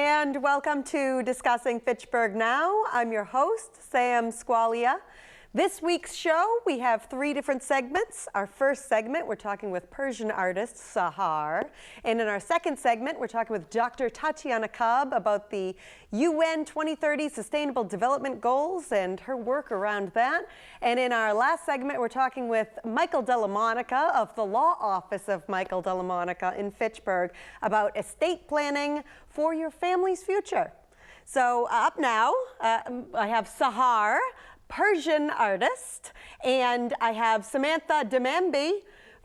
And welcome to Discussing Fitchburg Now. I'm your host, Sam Squalia. This week's show, we have 3 different segments. Our first segment, we're talking with Persian artist Sahar. And in our second segment, we're talking with Dr. Tatjana Kobb about the UN2030 Sustainable Development Goals and her work around that. And in our last segment, we're talking with Michael Della Monica of the Law Office of Michael Della Monica in Fitchburg about estate planning for your family's future. So up now, I have Sahar, Persian artist, and I have Samantha Demambi,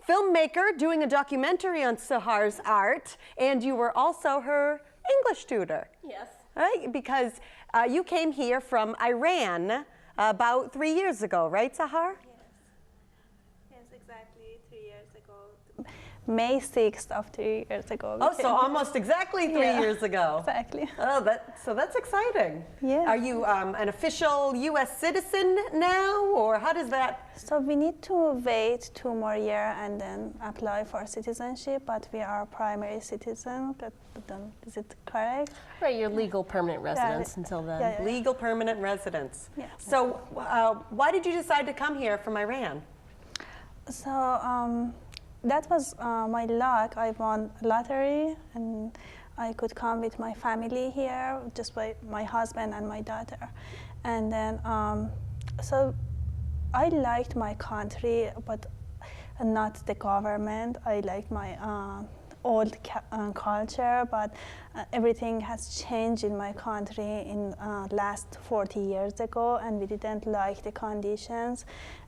filmmaker, doing a documentary on Sahar's art, and you were also her English tutor. Yes. Right? Because you came here from Iran about 3 years ago, right, Sahar? Yes, exactly 3 years ago. May 6th of 3 years ago. Oh, so almost exactly 3 years ago. Exactly. Oh, so that's exciting. Yeah. Are you an official U.S. citizen now, or how does that? So we need to wait 2 more years and then apply for citizenship, but we are primary citizen. Is it correct? Right, your legal permanent residence until then. Yeah. Legal permanent residence. Yeah. So why did you decide to come here from Iran? So that was my luck. I won lottery and I could come with my family here, just by my husband and my daughter. And then, so I liked my country, but not the government. I liked my old culture, but everything has changed in my country in last 40 years ago, and we didn't like the conditions.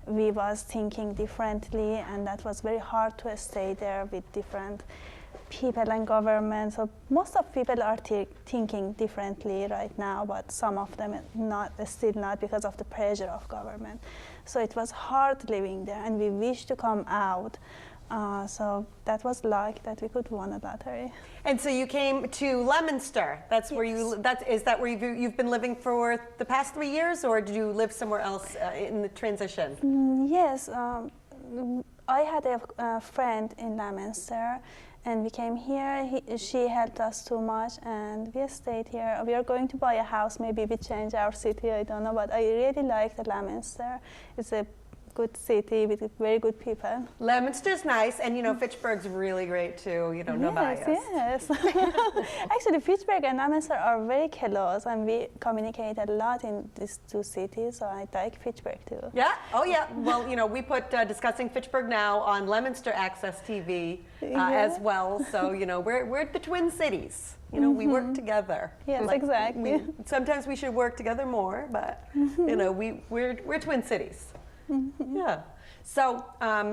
We was thinking differently, and that was very hard to stay there with different people and government. So most of people are thinking differently right now, but some of them still not because of the pressure of government. So it was hard living there, and we wish to come out. So that was luck that we could win a lottery. And so you came to Leominster. That's where is that where you've been living for the past 3 years, or did you live somewhere else in the transition? Yes, I had a friend in Leominster, and we came here. She helped us too much, and we stayed here. We are going to buy a house. Maybe we change our city. I don't know, but I really like the Leominster. It's a good city with very good people. Leominster's nice, and you know Fitchburg's really great too. You know, no bias. Yes. Actually, Fitchburg and Leominster are very close, and we communicate a lot in these 2 cities. So I like Fitchburg too. Yeah. Oh yeah. Well, you know, we put Discussing Fitchburg Now on Leominster Access TV as well. So you know, we're the Twin Cities. You know, we work together. Yes, exactly. Sometimes we should work together more, but you know, we're Twin Cities. Yeah. So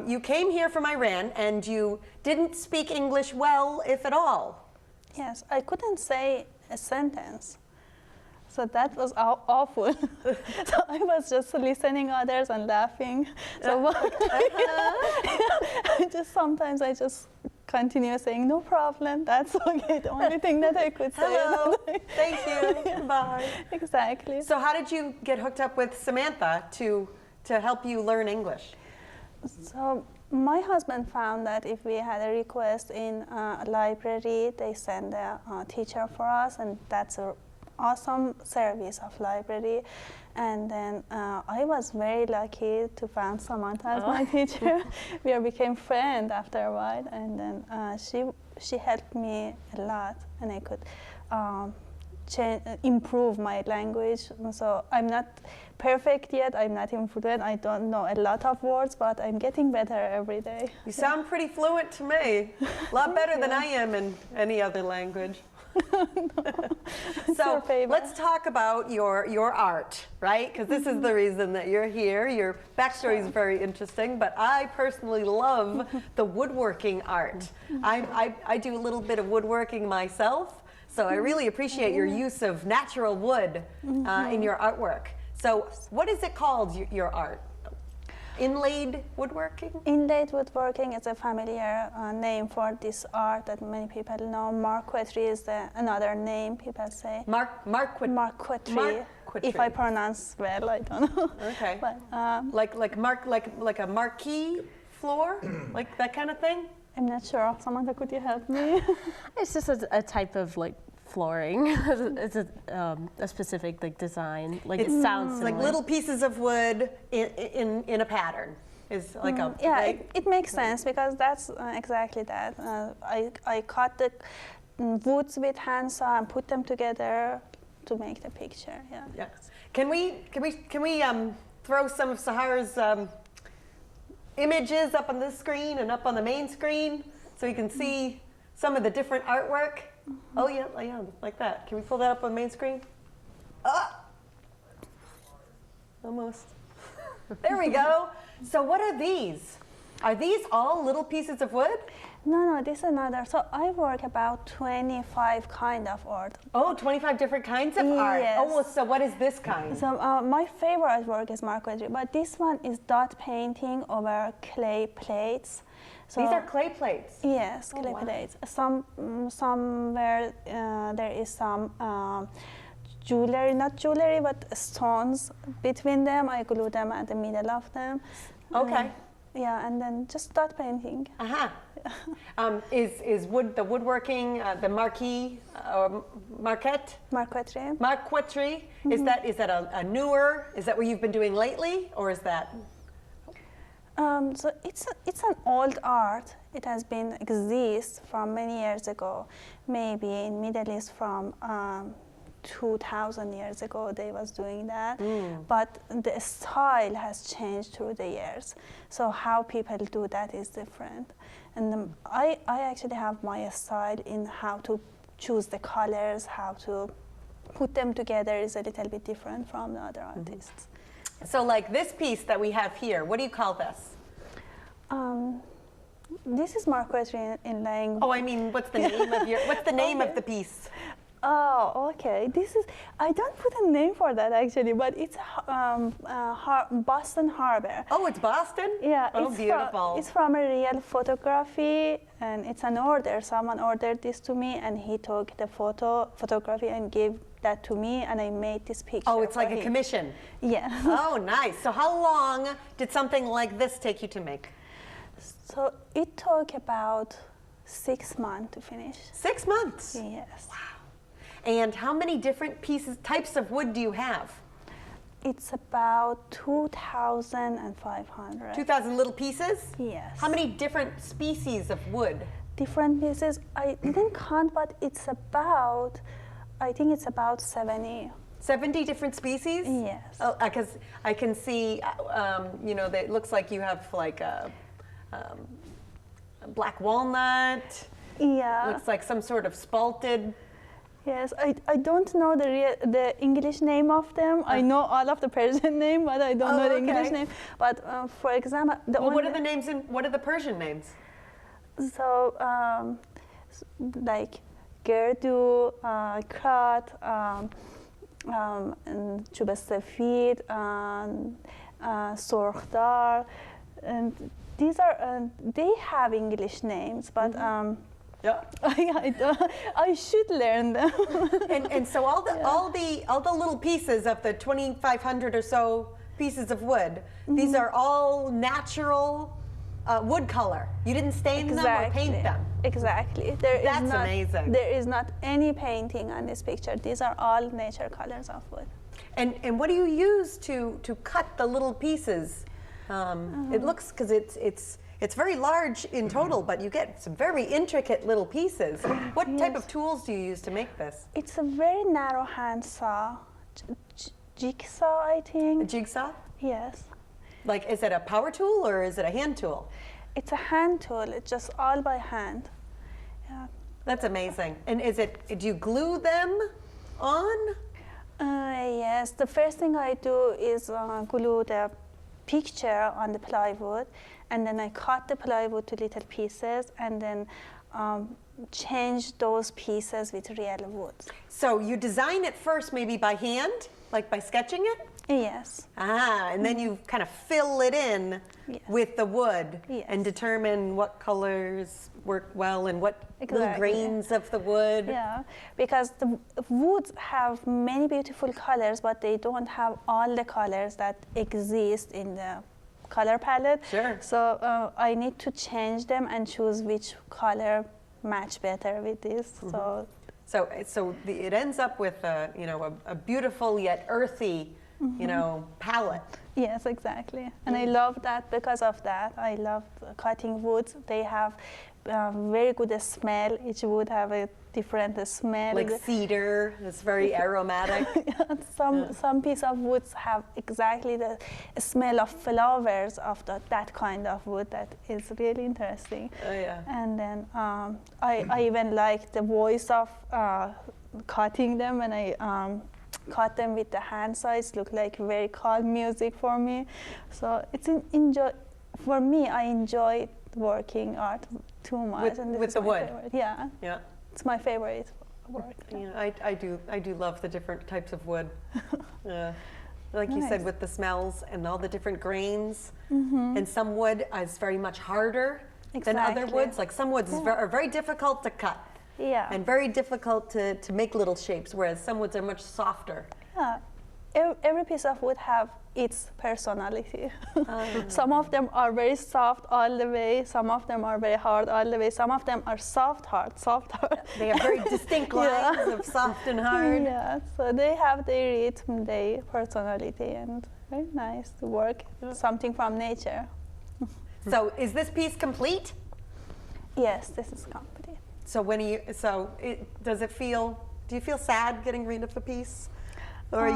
you came here from Iran, and you didn't speak English well, if at all. Yes, I couldn't say a sentence. So that was awful. So I was just listening others and laughing. So sometimes I just continue saying, no problem, that's okay. The only thing that I could say. Hello, thank you, bye. Exactly. So how did you get hooked up with Samantha to help you learn English? So my husband found that if we had a request in a library, they send a teacher for us, and that's an awesome service of library. And then I was very lucky to find Samantha as my teacher. We became friends after a while, and then she helped me a lot, and I could improve my language. So I'm not perfect yet, I'm not fluent, I don't know a lot of words, but I'm getting better every day. You sound pretty fluent to me. A lot better than I am in any other language. So let's talk about your art, right? Because this is the reason that you're here. Your backstory is very interesting, but I personally love the woodworking art. I do a little bit of woodworking myself, so I really appreciate your use of natural wood in your artwork. So what is it called, your art? Inlaid woodworking? Inlaid woodworking is a familiar name for this art that many people know. Marquetry is another name people say. Marquetry. If I pronounce well, I don't know. Okay. But, like a marquee floor, like that kind of thing? I'm not sure. Samantha, could you help me? It's just a type of like flooring. It's a specific like design. Like it sounds like similar. little pieces of wood in a pattern. Is like a yeah, right? it makes sense because that's exactly that. I cut the woods with handsaw and put them together to make the picture. Yeah. Yeah. Can we throw some of Sahar's images up on this screen and up on the main screen so you can see some of the different artwork? Oh yeah, like that. Can we pull that up on the main screen? Ah! Almost. There we go. So what are these? Are these all little pieces of wood? No, this is another. So I work about 25 kind of art. Oh, 25 different kinds of art. Yes. Oh, so what is this kind? So my favorite work is marquetry, but this one is dot painting over clay plates. So These are clay plates. yes, Oh, clay wow. plates. Somewhere there is some jewelry, not jewelry, but stones between them. I glue them at the middle of them. Okay. Yeah, and then just dot painting. Uh-huh. Is the woodworking, the marquee, or marquette? Marquetry. Marquetry, is that a newer, is that what you've been doing lately, or is that? So it's an old art. It has been exist from many years ago. Maybe in Middle East from 2,000 years ago they was doing that. But the style has changed through the years. So how people do that is different. And I actually have my style in how to choose the colors, how to put them together is a little bit different from the other artists. So like this piece that we have here, what do you call this? This is marquetry in language. Oh, I mean, what's the name of the piece? Oh, okay. This is, I don't put a name for that actually, but it's Boston Harbor. Oh, it's Boston? Yeah, Oh, it's beautiful. It's from a real photography, and it's an order. Someone ordered this to me, and he took the photography and gave that to me, and I made this picture. Oh, it's for like a him. commission. Yeah. Oh, nice. So how long did something like this take you to make? So it took about 6 months to finish. 6 months? Yes. Wow. And how many different types of wood do you have? It's about 2,500. 2,000 little pieces? Yes. How many different species of wood? Different pieces. I didn't count, but it's about, I think it's about 70. 70 different species? Yes. Oh, because I can see, you know, that it looks like you have like a black walnut. Yeah. Looks like some sort of spalted. Yes, I don't know the English name of them. I know all of the Persian name, but I don't know the English name. But for example, What are the names what are the Persian names? So like Gerdu, Krat, چوب سفید, سرخدار, and these are they have English names, but Yeah. I should learn them. And so all the little pieces of the 2,500 or so pieces of wood, these are all natural wood color. You didn't stain them or paint them. Exactly. That's amazing. There is not any painting on this picture. These are all nature colors of wood. And what do you use to cut the little pieces? It looks, because it's very large in total, but you get some very intricate little pieces. What type of tools do you use to make this? It's a very narrow hand saw, jigsaw, I think. A jigsaw? Yes. Like, is it a power tool or is it a hand tool? It's a hand tool. It's just all by hand. Yeah. That's amazing. And do you glue them on? Yes. The first thing I do is glue the picture on the plywood, and then I cut the plywood to little pieces, and then change those pieces with real wood. So you design it first maybe by hand, like by sketching it? Yes. And then you kind of fill it in with the wood and determine what colors work well and what little grains of the wood. Yeah, because the woods have many beautiful colors, but they don't have all the colors that exist in the color palette. Sure. So I need to change them and choose which color match better with this. So It ends up with a beautiful yet earthy, palette. Yes, exactly. And I love that because of that. I love cutting woods. They have very good smell. Each wood have a different smell. Like cedar, it's very aromatic. Some piece of woods have exactly the smell of flowers of that kind of wood. That is really interesting. Oh yeah. And then I even like the voice of cutting them when I cut them with the hand size. Look like very calm music for me. So it's for me. I enjoy working art too much. With the wood. Favorite. Yeah. Yeah. It's my favorite work. Yeah, I do love the different types of wood. Like you said, with the smells and all the different grains. And some wood is very much harder than other woods. Like some woods are very difficult to cut. Yeah. And very difficult to make little shapes, whereas some woods are much softer. Yeah. Every piece of wood have its personality. Some of them are very soft all the way. Some of them are very hard all the way. Some of them are soft, hard. They have very distinct lines of soft and hard. Yeah, so they have their rhythm, their personality, and very nice to work something from nature. So is this piece complete? Yes, this is complete. So do you feel sad getting rid of the piece? Or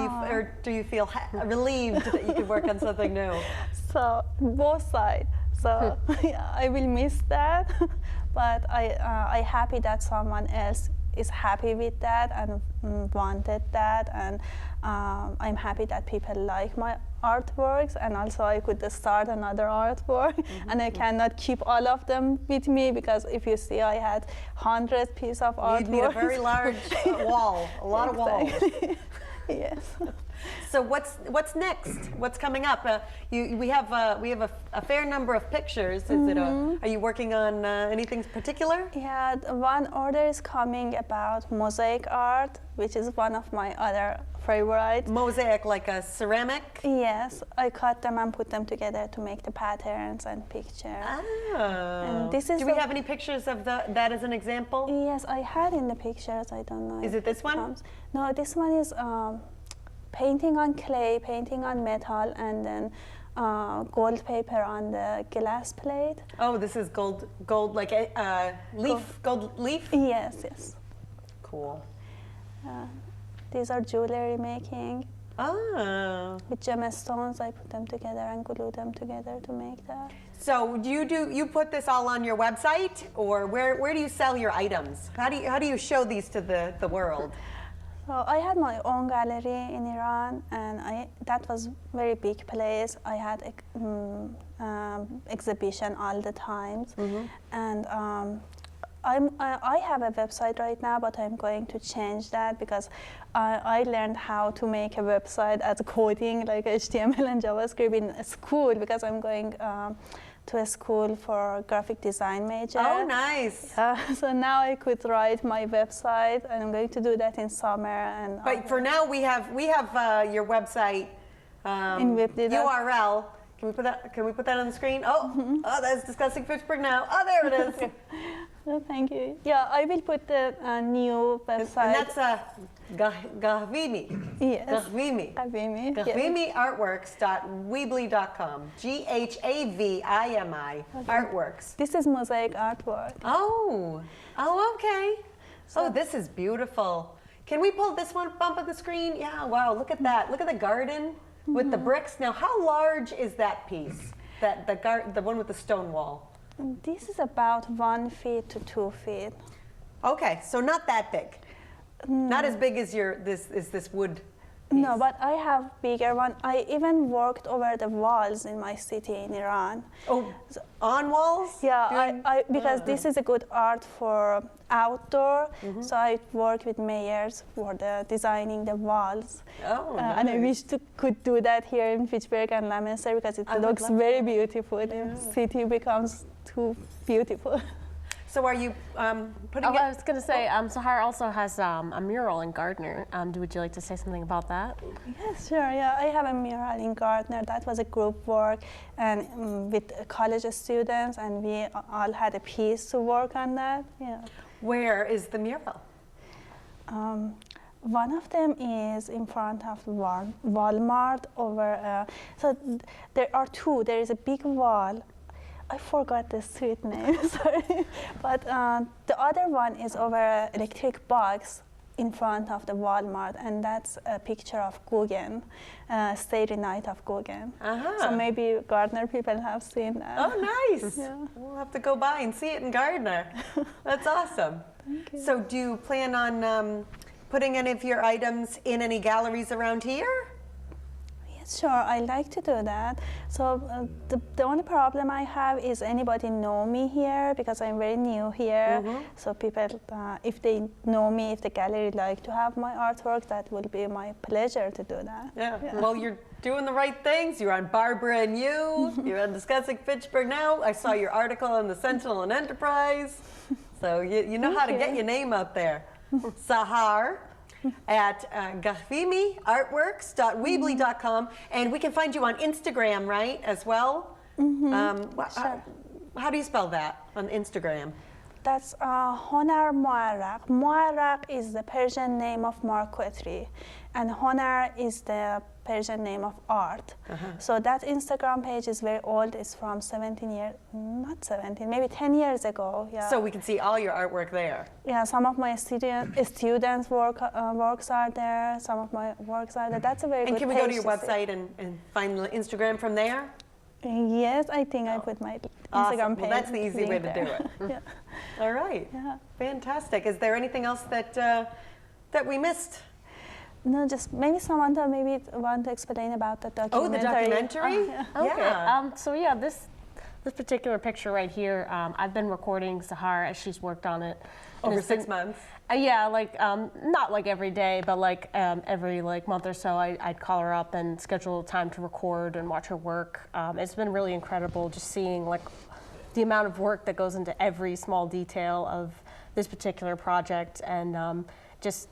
do you feel relieved that you could work on something new? So both sides. So I will miss that, but I happy that someone else is happy with that and wanted that, and I'm happy that people like my artworks, and also I could start another artwork, and I cannot keep all of them with me because if you see, I had 100 pieces of artwork. You'd need a very large wall, a lot of walls. Yes. So what's next? What's coming up? We have a fair number of pictures. Are you working on anything particular? Yeah, one order is coming about Mosaic Art, which is one of my other favorites. Mosaic, like a ceramic? Yes, I cut them and put them together to make the patterns and pictures. Oh. And this is Do we have any pictures of that as an example? Yes, I had in the pictures. I don't know. Is it this one? No, this one is painting on clay, painting on metal, and then gold paper on the glass plate. Oh, this is gold like a leaf, gold leaf? Yes. Cool. These are jewelry making. Oh. With gemstones, I put them together and glue them together to make that. So you put this all on your website, or where do you sell your items? How do you show these to the world? So I had my own gallery in Iran, and that was very big place. I had exhibition all the times, and I have a website right now, but I'm going to change that because I learned how to make a website as coding, like HTML and JavaScript in school, because I'm going to a school for graphic design major. Oh, nice. So now I could write my website, and I'm going to do that in summer. But for now, we have your website in URL. Can we put that on the screen? Oh, that's Discussing Fitchburg Now. Oh, there it is. Oh, thank you. Yeah, I will put the new website. And that's Ghavimi. Yes. Ghavimi. Ghavimi. GhavimiArtworks.weebly.com. GHAVIMI Artworks. This is Mosaic Artwork. Oh, okay. So this is beautiful. Can we pull this one up on the screen? Yeah, wow, look at that. Look at the garden with the bricks. Now, how large is that piece? The one with the stone wall? This is about 1 feet to 2 feet. Okay, so not that big. Not as big as this wood piece. No, but I have bigger one. I even worked over the walls in my city in Iran. Oh, on walls? Yeah, because this is a good art for outdoor. So I work with mayors for designing the walls. Oh, nice. And I wish could do that here in Fitchburg and Leominster because it looks very beautiful. The city becomes too beautiful. So are you putting I was going to say, Sahar also has a mural in Gardner. Would you like to say something about that? Yes, sure. Yeah, I have a mural in Gardner. That was a group work and with college students, and we all had a piece to work on that. Yeah. Where is the mural? One of them is in front of Walmart over, so there are two. There is a big wall. I forgot the street name, sorry. But the other one is over electric box in front of the Walmart, and that's a picture of Guggen, Starry Night of Guggen. So maybe Gardner people have seen that. Oh, nice. Yeah. We'll have to go by and see it in Gardner. That's awesome. Thank you. So do you plan on putting any of your items in any galleries around here? Yes, sure, I like to do that. So the only problem I have is anybody know me here, because I'm very new here. So people, if they know me, if the gallery like to have my artwork, that will be my pleasure to do that. Yeah. Well, you're doing the right things. You're on Barbara and You. You're on Discussing Fitchburg Now. I saw your article in the Sentinel and Enterprise. So you know how to get your name out there. Sahar at Ghavimi.artworks.weebly.com, and we can find you on Instagram, right, as well? Sure. How do you spell that on Instagram? That's Honar Muarraq. Muarraq is the Persian name of marquetry, and Honar is the Persian name of art. So that Instagram page is very old. It's from 17 years, not 17, maybe 10 years ago. Yeah. So we can see all your artwork there. Yeah, some of my students' works are there. Some of my works are there. That's a very good page. And can we go to your website and find the Instagram from there? Yes, I think I put my Instagram page. Well, that's the easy way to do it. Yeah. All right. Yeah. Fantastic. Is there anything else that that we missed? No, just maybe Samantha want to explain about the documentary. Oh, the documentary? Yeah. Okay. Yeah. So yeah, this particular picture right here, I've been recording Sahar as she's worked on it. Over 6 months. Yeah, like not like every day, but like every month or so, I'd call her up and schedule time to record and watch her work. It's been really incredible just seeing like the amount of work that goes into every small detail of this particular project, and just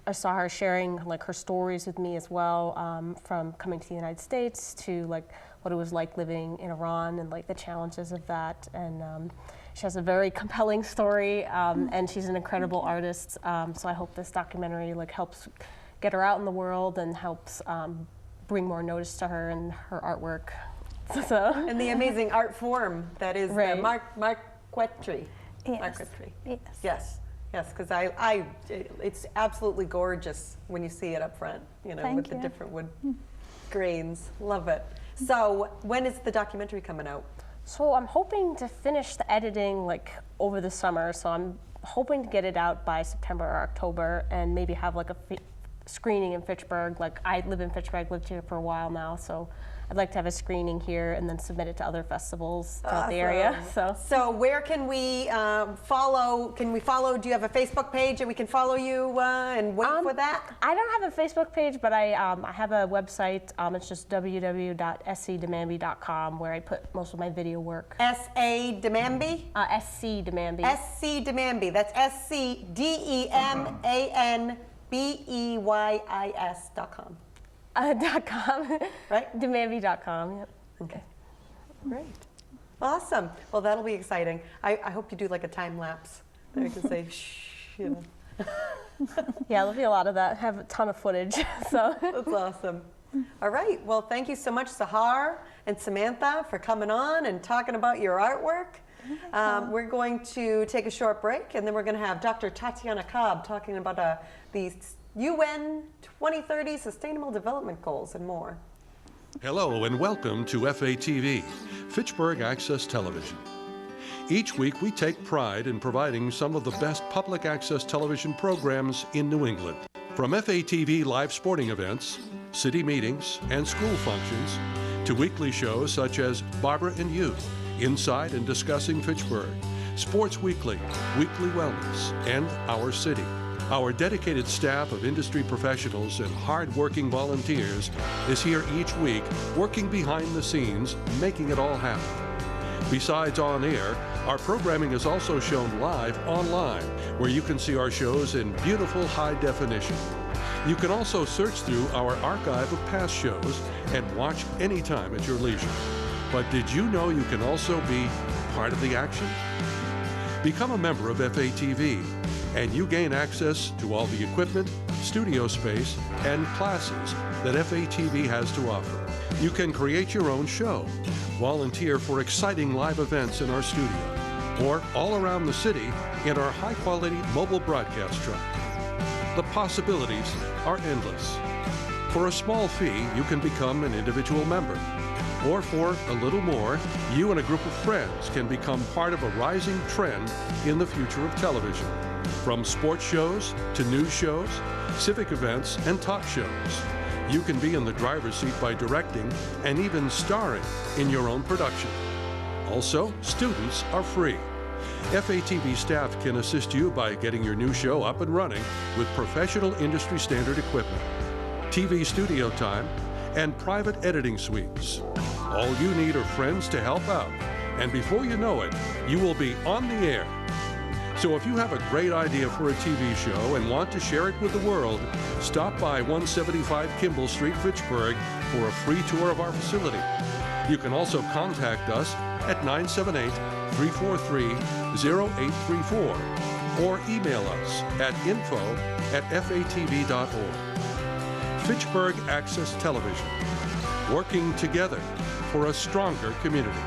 I saw her sharing like her stories with me as well, from coming to the United States to like what it was like living in Iran and like the challenges of that. And she has a very compelling story, and she's an incredible artist. So I hope this documentary like helps get her out in the world and helps bring more notice to her and her artwork. So. And the amazing art form that is right. marquetry. Yes. Marquetry. Yes. Yes. Yes, because it's absolutely gorgeous when you see it up front, you know, Thank with you. the different wood grains. Love it. So when is the documentary coming out? So I'm hoping to finish the editing like over the summer. So I'm hoping to get it out by September or October, and maybe have like a screening in Fitchburg. Like I live in Fitchburg, lived here for a while now, so I'd like to have a screening here and then submit it to other festivals throughout the area. So where can we follow? Can we follow? Do you have a Facebook page that we can follow you and wait for that? I don't have a Facebook page, but I have a website. It's just www.scdemambi.com, where I put most of my video work. S.A. Demambi? SC Demambi. S.C. Demambi. That's SCDEMANBEYIS.com. .com. Right? Demambi.com, yep. Okay. Great. Awesome. Well, that'll be exciting. I hope you do like a time lapse. That you can say, shh, you know. Yeah, there'll be a lot of that. Have a ton of footage. So That's awesome. All right. Well, thank you so much, Sahar and Samantha, for coming on and talking about your artwork. We're going to take a short break, and then we're going to have Dr. Tatjana Kobb talking about the UN2030 Sustainable Development Goals and more. Hello and welcome to FATV, Fitchburg Access Television. Each week we take pride in providing some of the best public access television programs in New England. From FATV live sporting events, city meetings, and school functions, to weekly shows such as Barbara and You, Inside and Discussing Fitchburg, Sports Weekly, Weekly Wellness, and Our City. Our dedicated staff of industry professionals and hard-working volunteers is here each week, working behind the scenes, making it all happen. Besides on air, our programming is also shown live online, where you can see our shows in beautiful high definition. You can also search through our archive of past shows and watch anytime at your leisure. But did you know you can also be part of the action? Become a member of FATV and you gain access to all the equipment, studio space, and classes that FATV has to offer. You can create your own show, volunteer for exciting live events in our studio, or all around the city in our high-quality mobile broadcast truck. The possibilities are endless. For a small fee, you can become an individual member. Or for a little more, you and a group of friends can become part of a rising trend in the future of television. From sports shows to news shows, civic events, and talk shows, you can be in the driver's seat by directing and even starring in your own production. Also, students are free. FATV staff can assist you by getting your new show up and running with professional industry standard equipment, TV studio time, and private editing suites. All you need are friends to help out, and before you know it, you will be on the air. So if you have a great idea for a TV show and want to share it with the world, stop by 175 Kimball Street, Fitchburg for a free tour of our facility. You can also contact us at 978-343-0834 or email us at info@fatv.org. Fitchburg Access Television, working together for a stronger community.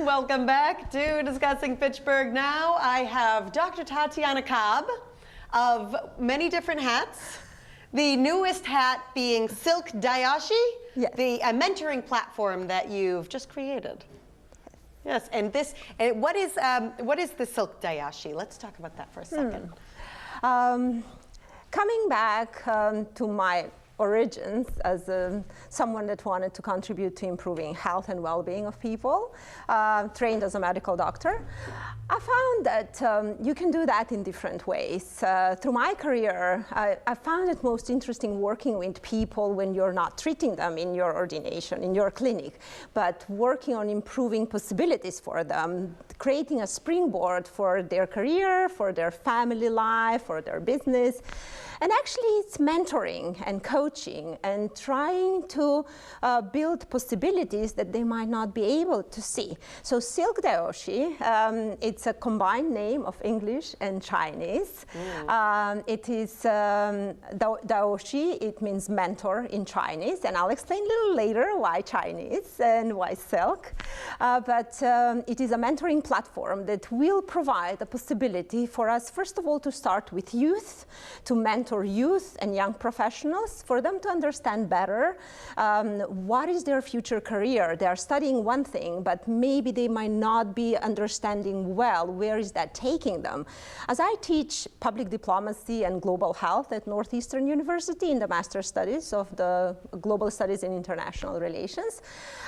Welcome back to Discussing Fitchburg Now. I have Dr. Tatjana Kobb of many different hats. The newest hat being Silk Dayashi, Yes. the mentoring platform that you've just created. Yes, and what is the Silk Dayashi? Let's talk about that for a second. Coming back to my origins as someone that wanted to contribute to improving health and well-being of people, trained as a medical doctor, I found that you can do that in different ways. Through my career, I found it most interesting working with people when you're not treating them in your ordination, in your clinic, but working on improving possibilities for them, creating a springboard for their career, for their family life, for their business. And actually, it's mentoring and coaching and trying to build possibilities that they might not be able to see. So Silk Dayashi, it's a combined name of English and Chinese. It is Dayashi, it means mentor in Chinese, and I'll explain a little later why Chinese and why silk. But it is a mentoring platform that will provide a possibility for us, first of all, to start with youth, to mentor youth and young professionals, for them to understand better what is their future career. They are studying one thing, but maybe they might not be understanding well where is that taking them. As I teach public diplomacy and global health at Northeastern University in the Master's Studies of the Global Studies and International Relations,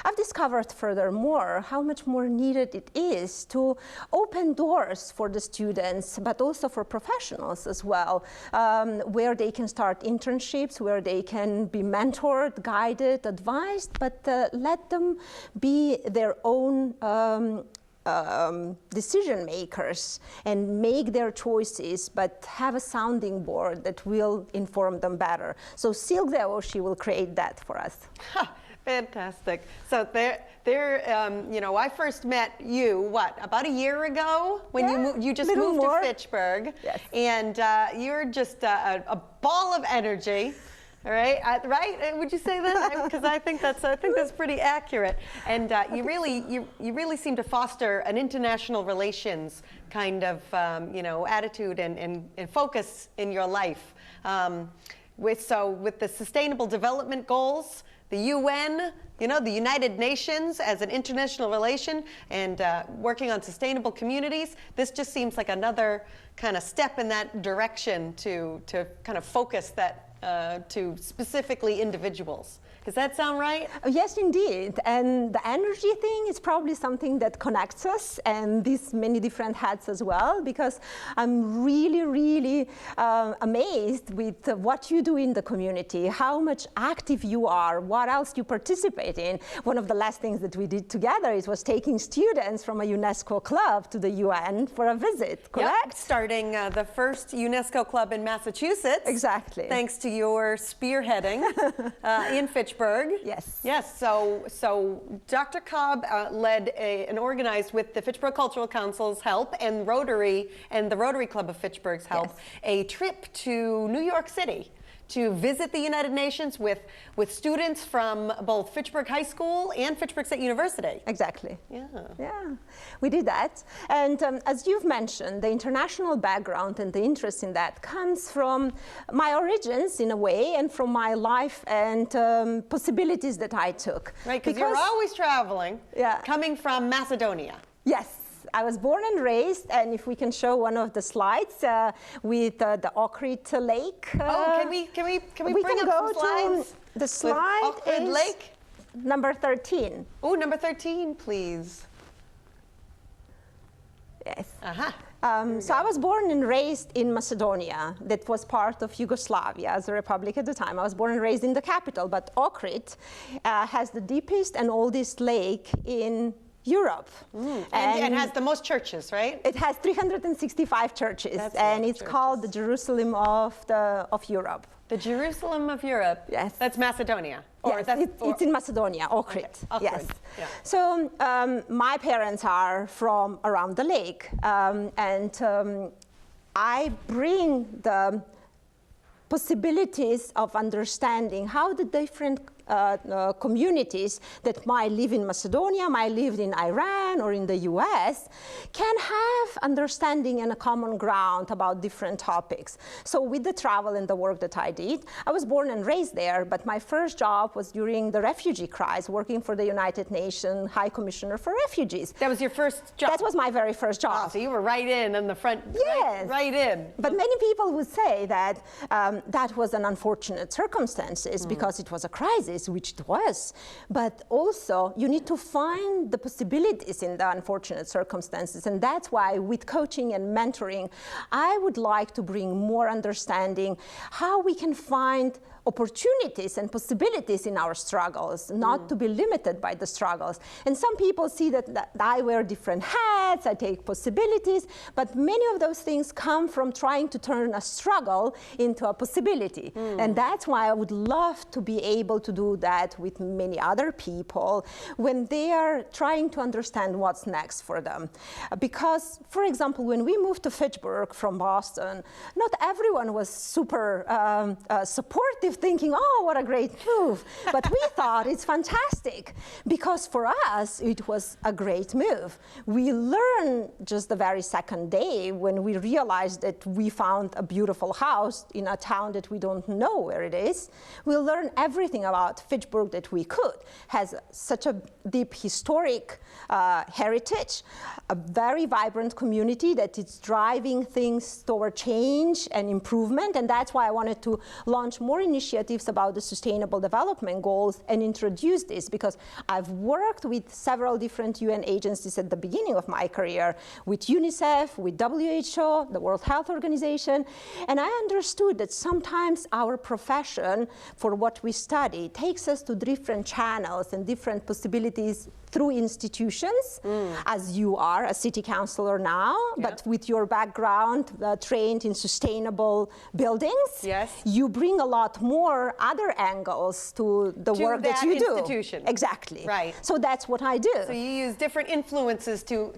I've discovered furthermore how much more needed it is to open doors for the students, but also for professionals as well, where they can start internships, where they can be mentored, guided, advised, but let them be their own decision makers and make their choices, but have a sounding board that will inform them better. So Silk Dayashi will create that for us. Fantastic. So you know, I first met you, about a year ago when you just moved to Fitchburg. Yes. And you're just a ball of energy. All right, right? Would you say that? Because I think that's pretty accurate. And you really seem to foster an international relations kind of you know, attitude and focus in your life. With the Sustainable Development Goals, the UN, you know, the United Nations as an international relation, and working on sustainable communities, this just seems like another kind of step in that direction to kind of focus that to specifically individuals. Does that sound right? Yes, indeed. And the energy thing is probably something that connects us, and these many different hats as well, because I'm really, really amazed with what you do in the community, how much active you are, what else you participate in. One of the last things that we did together was taking students from a UNESCO club to the UN for a visit, correct? Yep, starting the first UNESCO club in Massachusetts. Exactly. Thanks to your spearheading in Fitchburg. Yes. Yes. So Dr. Kobb led and organized with the Fitchburg Cultural Council's help and Rotary and the Rotary Club of Fitchburg's help a trip to New York City to visit the United Nations with students from both Fitchburg High School and Fitchburg State University. Exactly. Yeah. Yeah, we did that. And as you've mentioned, the international background and the interest in that comes from my origins in a way and from my life and possibilities that I took. Right, because you're always traveling, coming from Macedonia. Yes. I was born and raised, and if we can show one of the slides with the Ohrid Lake. Can we bring up some slides? The slide is Lake? number 13. Oh, number 13, please. Yes. Uh-huh. So I was born and raised in Macedonia. That was part of Yugoslavia as a republic at the time. I was born and raised in the capital, but Ohrid has the deepest and oldest lake in Europe. And has the most churches, right? It has 365 churches, and it's called the Jerusalem of Europe. The Jerusalem of Europe. Yes. That's Macedonia. Yes, it's in Macedonia, Ohrid. Okay. Yes. Yeah. So my parents are from around the lake, and I bring the possibilities of understanding how the different communities that might live in Macedonia, might live in Iran or in the US, can have understanding and a common ground about different topics. So with the travel and the work that I did, I was born and raised there, but my first job was during the refugee crisis, working for the United Nations High Commissioner for Refugees. That was your first job? That was my very first job. Oh, so you were right in the front, yes. right in. But many people would say that that was an unfortunate circumstances because it was a crisis, which it was. But also, you need to find the possibilities in the unfortunate circumstances. And that's why with coaching and mentoring, I would like to bring more understanding how we can find opportunities and possibilities in our struggles, not to be limited by the struggles. And some people see that I wear different hats, I take possibilities, but many of those things come from trying to turn a struggle into a possibility. And that's why I would love to be able to do that with many other people when they are trying to understand what's next for them. Because, for example, when we moved to Fitchburg from Boston, not everyone was super supportive, thinking, oh, what a great move. But we thought it's fantastic because for us, it was a great move. We learned just the very second day when we realized that we found a beautiful house in a town that we don't know where it is. We learned everything about Fitchburg that we could. Has such a deep historic heritage, a very vibrant community that is driving things toward change and improvement. And that's why I wanted to launch more initiatives about the Sustainable Development Goals and introduce this, because I've worked with several different UN agencies at the beginning of my career, with UNICEF, with WHO, the World Health Organization, and I understood that sometimes our profession, for what we study, takes us to different channels and different possibilities through institutions, as you are a city councilor now, but with your background trained in sustainable buildings, you bring a lot more other angles to the work that you do. Institution. Exactly. Right. So that's what I do. So you use different influences to,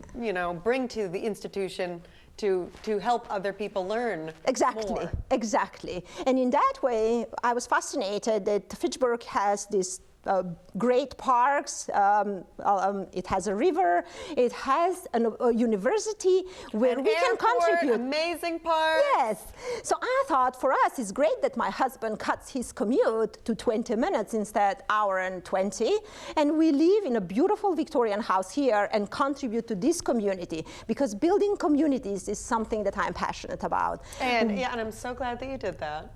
bring to the institution to help other people learn more. Exactly. And in that way, I was fascinated that Fitchburg has this great parks, it has a river, it has a university where we can contribute. Amazing park. Yes. So I thought for us it's great that my husband cuts his commute to 20 minutes instead hour and 20, and we live in a beautiful Victorian house here and contribute to this community, because building communities is something that I'm passionate about. And I'm so glad that you did that.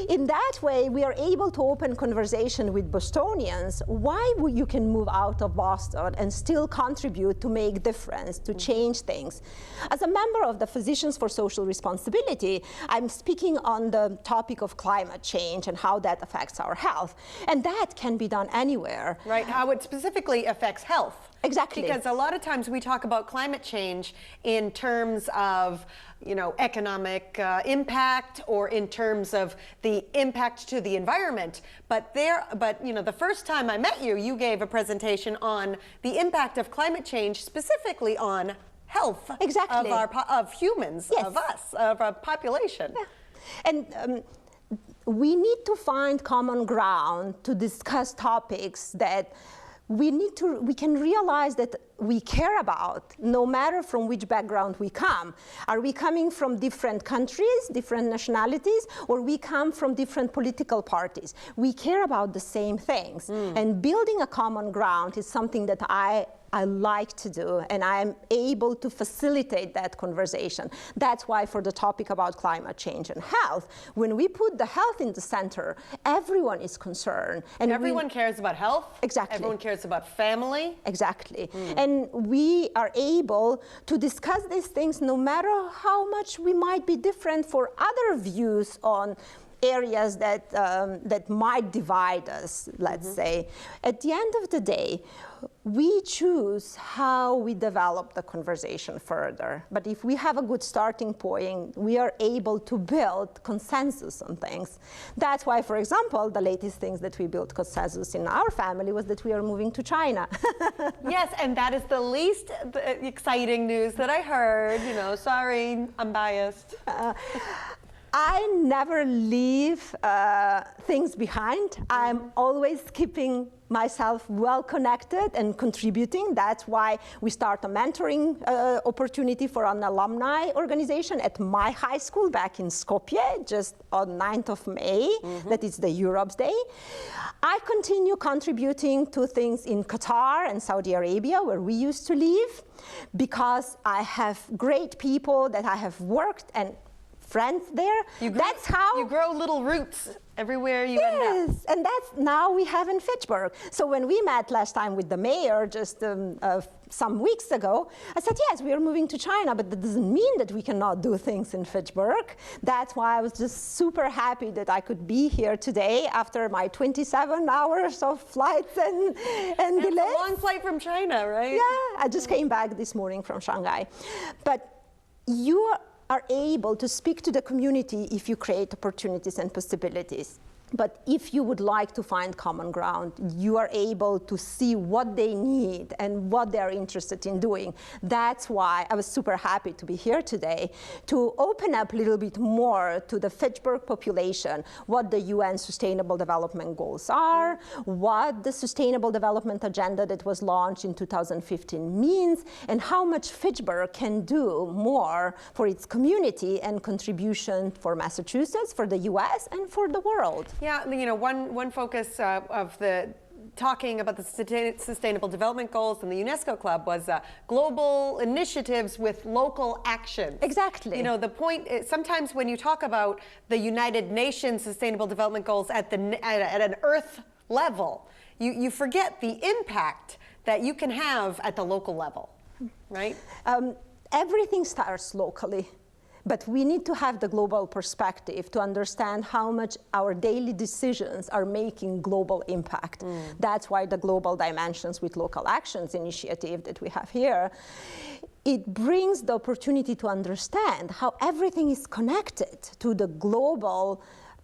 In that way, we are able to open conversation with Bostonians why you can move out of Boston and still contribute to make difference, to change things. As a member of the Physicians for Social Responsibility, I'm speaking on the topic of climate change and how that affects our health. And that can be done anywhere. Right, how it specifically affects health. Exactly. Because a lot of times we talk about climate change in terms of, you know, economic impact or in terms of the impact to the environment. But you know, the first time I met you, you gave a presentation on the impact of climate change specifically on health exactly. of humans, yes. of us, of our population. Yeah. And we need to find common ground to discuss topics that we can realize that we care about, no matter from which background we come. Are we coming from different countries, different nationalities, or we come from different political parties? We care about the same things. And building a common ground is something that I like to do, and I'm able to facilitate that conversation. That's why for the topic about climate change and health, when we put the health in the center, everyone is concerned. And everyone cares about health. Exactly. Everyone cares about family. Exactly. And we are able to discuss these things no matter how much we might be different for other views on areas that might divide us, let's say. At the end of the day, we choose how we develop the conversation further. But if we have a good starting point, we are able to build consensus on things. That's why, for example, the latest things that we built consensus in our family was that we are moving to China. Yes, and that is the least exciting news that I heard. You know, sorry, I'm biased. I never leave things behind. I'm always keeping myself well connected and contributing. That's why we start a mentoring opportunity for an alumni organization at my high school back in Skopje, just on 9th of May. That is the Europe's Day. I continue contributing to things in Qatar and Saudi Arabia, where we used to live, because I have great people that I have worked and friends there. That's how you grow little roots everywhere you end up. Yes, and that's now we have in Fitchburg. So when we met last time with the mayor just some weeks ago, I said, yes, we are moving to China, but that doesn't mean that we cannot do things in Fitchburg. That's why I was just super happy that I could be here today after my 27 hours of flights and delays. It's a long flight from China, right? Yeah, I just came back this morning from Shanghai. But you are able to speak to the community if you create opportunities and possibilities. But if you would like to find common ground, you are able to see what they need and what they are interested in doing. That's why I was super happy to be here today, to open up a little bit more to the Fitchburg population, what the UN Sustainable Development Goals are, what the Sustainable Development Agenda that was launched in 2015 means, and how much Fitchburg can do more for its community and contribution for Massachusetts, for the US, and for the world. Yeah, you know, one focus of the talking about the Sustainable Development Goals and the UNESCO Club was global initiatives with local action. Exactly. You know, the point is, sometimes when you talk about the United Nations Sustainable Development Goals at an Earth level, you forget the impact that you can have at the local level, right? Everything starts locally. But we need to have the global perspective to understand how much our daily decisions are making global impact. That's why the Global Dimensions with Local Actions initiative that we have here, it brings the opportunity to understand how everything is connected to the global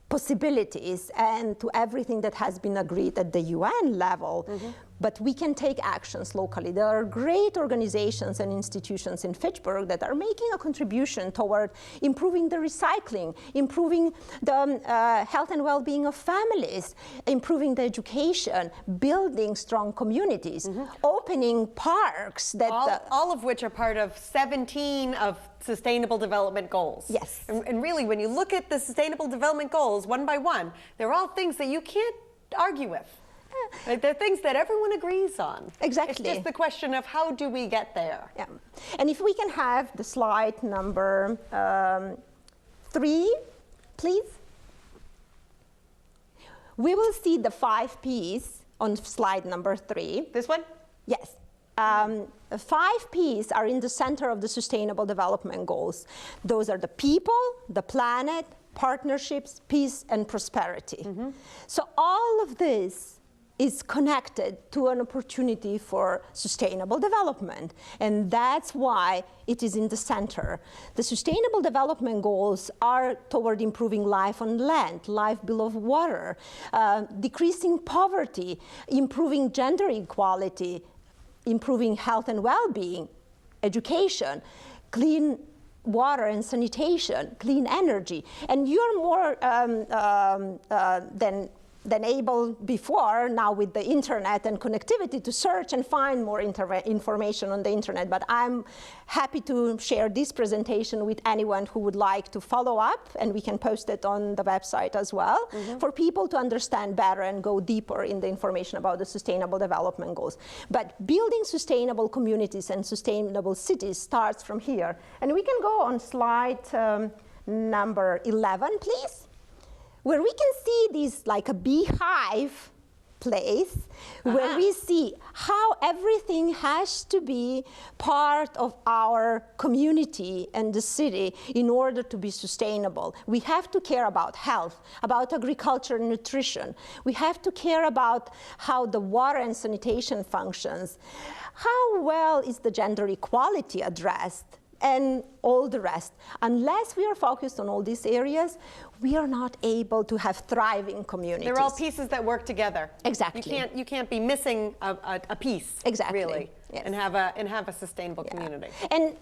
possibilities and to everything that has been agreed at the UN level. But we can take actions locally. There are great organizations and institutions in Fitchburg that are making a contribution toward improving the recycling, improving the health and well-being of families, improving the education, building strong communities, opening parks. That all of which are part of 17 of Sustainable Development Goals. Yes. And really, when you look at the Sustainable Development Goals one by one, they're all things that you can't argue with. Like, they're things that everyone agrees on. Exactly. It's just the question of how do we get there. Yeah. And if we can have the slide number 3, please. We will see the 5 Ps on slide number 3. This one? Yes. 5 Ps are in the center of the Sustainable Development Goals. Those are the people, the planet, partnerships, peace, and prosperity. So all of this is connected to an opportunity for sustainable development. And that's why it is in the center. The Sustainable Development Goals are toward improving life on land, life below water, decreasing poverty, improving gender equality, improving health and well-being, education, clean water and sanitation, clean energy. And you're more than able before, now with the internet and connectivity, to search and find more information on the internet. But I'm happy to share this presentation with anyone who would like to follow up, and we can post it on the website as well, for people to understand better and go deeper in the information about the Sustainable Development Goals. But building sustainable communities and sustainable cities starts from here. And we can go on slide number 11, please, where we can see this like a beehive place, where we see how everything has to be part of our community and the city in order to be sustainable. We have to care about health, about agriculture and nutrition. We have to care about how the water and sanitation functions. How well is the gender equality addressed? And all the rest. Unless we are focused on all these areas, we are not able to have thriving communities. They're all pieces that work together. Exactly. You can't be missing a piece. Exactly. Really. Yes. And have a sustainable community. And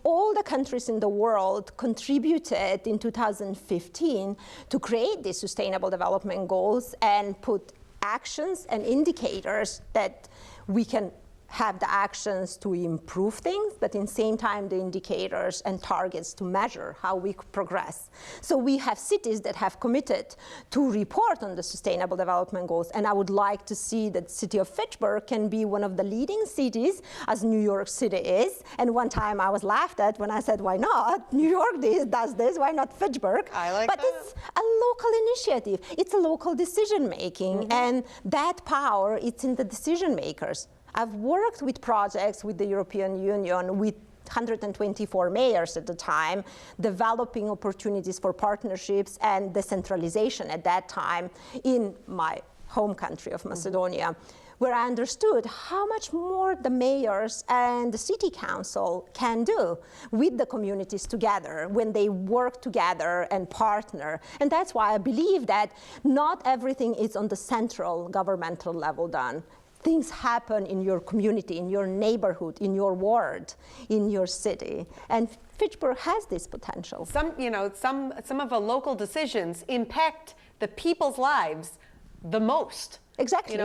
all the countries in the world contributed in 2015 to create these Sustainable Development Goals and put actions and indicators that we can have the actions to improve things, but in the same time the indicators and targets to measure how we progress. So we have cities that have committed to report on the Sustainable Development Goals, and I would like to see that the city of Fitchburg can be one of the leading cities, as New York City is. And one time I was laughed at when I said, why not? New York does this, why not Fitchburg? I like but that. It's a local initiative. It's a local decision making, and that power, it's in the decision makers. I've worked with projects with the European Union, with 124 mayors at the time, developing opportunities for partnerships and decentralization at that time in my home country of Macedonia, where I understood how much more the mayors and the city council can do with the communities together when they work together and partner. And that's why I believe that not everything is on the central governmental level done. Things happen in your community, in your neighborhood, in your ward, in your city. And Fitchburg has this potential. Some of the local decisions impact the people's lives the most. Exactly.